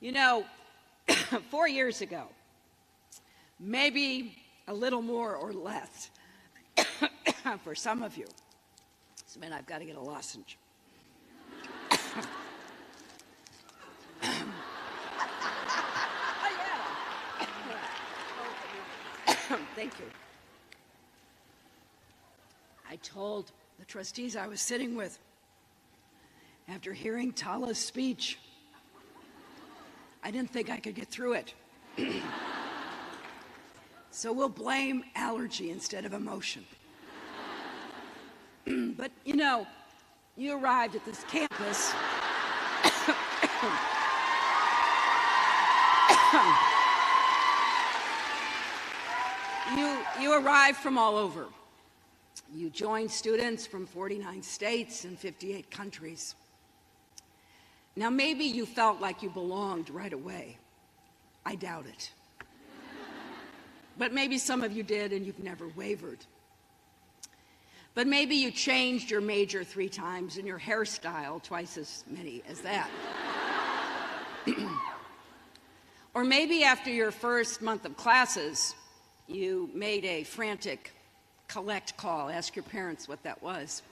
You know, 4 years ago, maybe a little more or less for some of you. This minute I've got to get a lozenge. Thank you. I told the trustees I was sitting with, after hearing Tala's speech, I didn't think I could get through it. So we'll blame allergy instead of emotion. But you know, you arrived at this campus. You arrived from all over. You joined students from 49 states and 58 countries. Now, maybe you felt like you belonged right away. I doubt it. But maybe some of you did and you've never wavered. But maybe you changed your major 3 times and your hairstyle twice as many as that. Or maybe after your first month of classes, you made a frantic collect call. Ask your parents what that was.